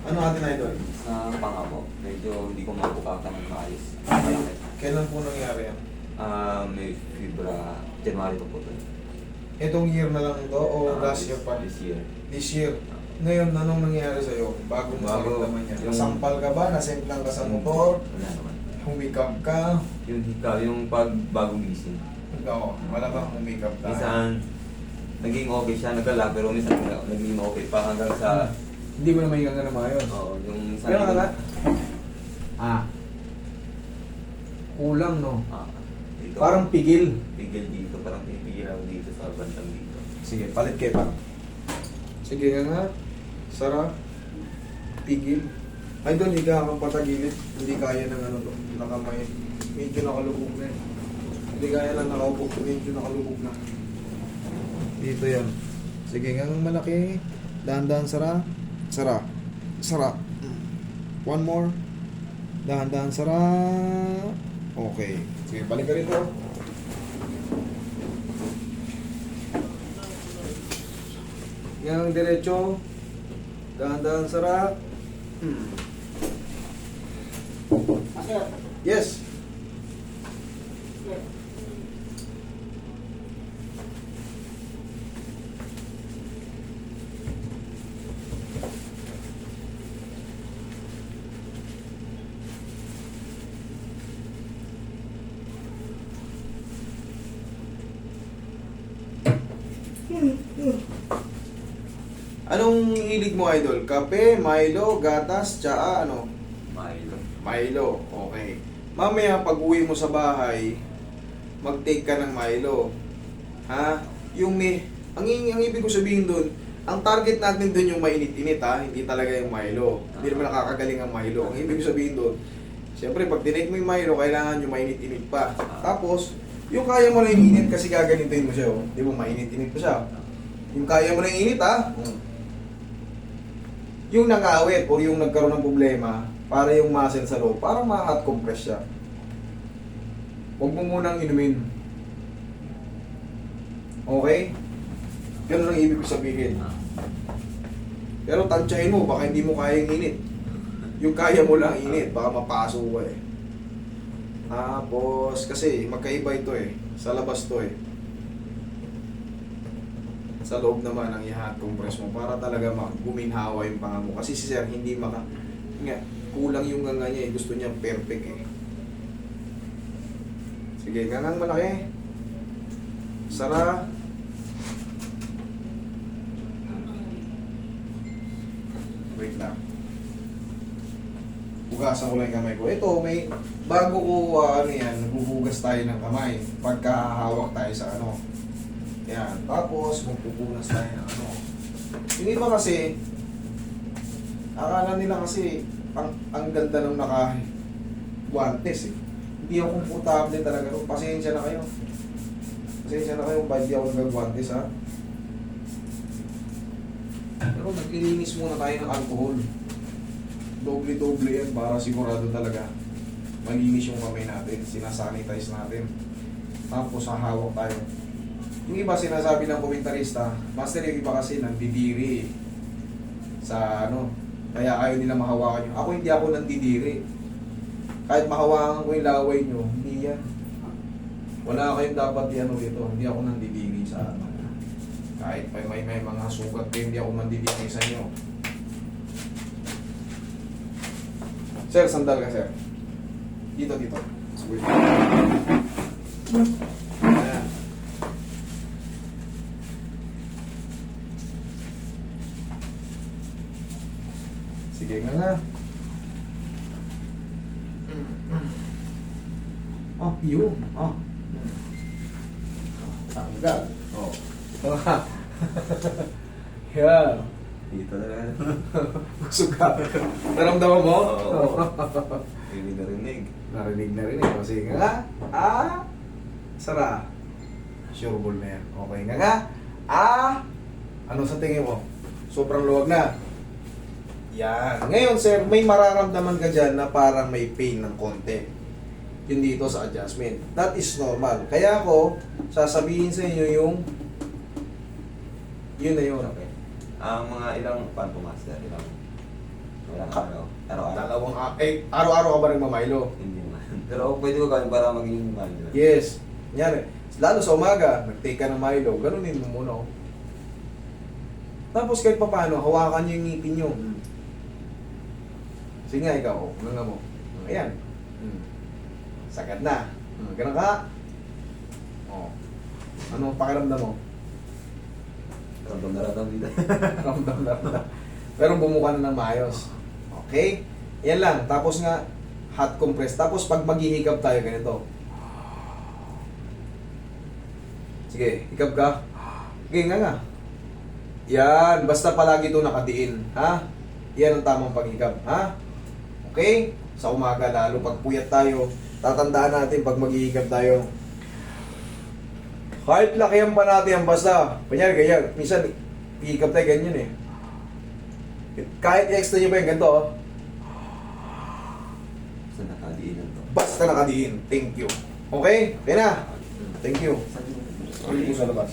Ano atin idol? Sa panga po, medyo hindi ko mapukatan ng maayos. Kailan po nangyari yan? May fibra, January pa po ito. Itong year na lang ito o last year pa? This year. This year. Ngayon, anong nangyari sa'yo? Bago mo naman yan. Nasampal ka ba? Nasemplang ka sa motor? Wala naman. Humikap ka? Yung hikaw, yung pag bagong gising. Ikaw, wala bang humikap ka? Minsan, naging okay siya, naglalag, pero minsan naging okay pa hanggang sa... Hindi mo na mahigang na maayos. Oo, yung minsan... Pero nga, kulang no? Dito, Parang pigil. pigil dito, parang pipigil ako dito sa bandang dito. Sige, palit kayo pa. Sige nga. Sara. Pigil. Ay doon, higa kang patagilid. Hindi kaya ng ano to. Nakamay. Medyo nakalubog na eh. Hindi kaya lang nakaupo. Medyo nakalubog na. Dito yan. Sige nga malaki. Dahan-dahan sara. Sara. Sara. One more. Dahan-dahan sara. Okay. Sige, balik ka rito. Yang diretso. Dahan-dahan sara. Yes. Anong hilig mo, idol? Kape, Milo, gatas, tsaa, ano? Milo. Milo, okay. Mamaya pag uwi mo sa bahay, mag-take ka ng Milo. Ha? Yung may, ang ibig ko sabihin doon, ang target natin doon yung mainit-init ha, hindi talaga yung Milo. Hindi naman nakakagaling ang Milo. Ang ibig ko sabihin doon, siyempre pag tinake mo yung Milo, kailangan yung mainit-init pa. Tapos, yung kaya mo na yung init kasi gaganituin mo siya. Oh. Di ba, mainit-init pa siya. Yung kaya mo na yung init ha, yung nangawit o yung nagkaroon ng problema, para yung muscle sa loob, parang ma-hot compress siya. Huwag mo munang inumin. Okay? Ganun ang ibig ko sabihin. Pero tansyahin mo, baka hindi mo kayang init. Yung kaya mo lang init, baka mapasok ka eh. Tapos, kasi magkaiba ito eh. Sa labas to eh. Sa loob naman ang i-hot compress mo para talaga guminhawa yung panga mo. Kasi si sir hindi kulang yung ganga niya eh. Gusto niya perfect eh. Sige, gangang malaki. Sara. Wait lang. Hugasan ko lang yung kamay ko. Ito, may bago ko ano yan, naghuhugas tayo ng kamay. Pagkahawak tayo sa ano. Yan. Tapos, magpupunas tayo ng ano. Hindi ba kasi, akala nila kasi, ang ganda ng naka-guantes eh. Hindi ako komportable talaga. Pasensya na kayo. Pasensya na kayo, hindi ako nag-guantes ha. Pero nag-ilinis muna tayo ng alcohol. Doble-doble yan para sigurado talaga malinis yung kamay natin. Sinasanitize natin. Tapos, hahawak tayo. Yung iba sinasabi ng komentarista, master yung iba kasi nandidiri sa ano, kaya ayaw nila mahawakan nyo. Ako hindi ako nandidiri. Kahit mahawakan ko yung laway nyo, hindi yan. Wala kayong dapat yan dito. Hindi ako nandidiri sa ano. Kahit may mga sugat kayo, hindi ako nandidiri sa inyo. Sir, sandal ka sir. Dito. Wait. Ayan. Sige nga. Oh, yun. Oh. Tanggal. Oh. Yeah. Dito na lang. Busog ka. Naramdaman mo? Oo. Rinig na rinig. Narinig na rin eh. O, sige nga. Sara. Sure ball na yan. Okay nga. Ano sa tingin mo? Sobrang luwag na. Yan. Ngayon, sir, may mararamdaman ka dyan na parang may pain ng konti. Yun dito sa adjustment. That is normal. Kaya ako, sasabihin sa inyo yung yun na yun. Okay. Ang mga ilang pan po master, ilang Araw-araw. Araw-araw ka ba nagmamaylo? Hindi naman. Pero pwede ko gawin para maging Milo. Yes. Yan. Lalo sa umaga, nag-take ka ng Milo, ganunin mo muna. Oh. Tapos kahit pa paano, hawakan niyo yung ngipin niyo. Sige nga, ikaw. Oh. Ano nga mo? Ayan. Sagad na. Ganun ka. Oh. Ano ang pakiramdam mo? Ramdam na ramdam dito. Ramdam na. Pero bumuka na ng maayos. Okay? Yan lang. Tapos nga, hot compress. Tapos pag maghihikap tayo, ganito. Sige, hikap ka. Okay, nga. Yan. Basta palagi ito nakadiin. Ha? Yan ang tamang paghikap. Ha? Okay? Sa umaga, lalo pag puyat tayo, tatandaan natin pag maghihikap tayo. Kahit lakihan pa natin yan, basta. Kanyari, ganyan. Minsan, hihikap tayo ganyan eh. Kahit extra nyo pa yung ganito, oh. Basta nakadiinan to. Basta nakadiin. Thank you. Okay? Kaya na. Thank you. Ulit po sa labas.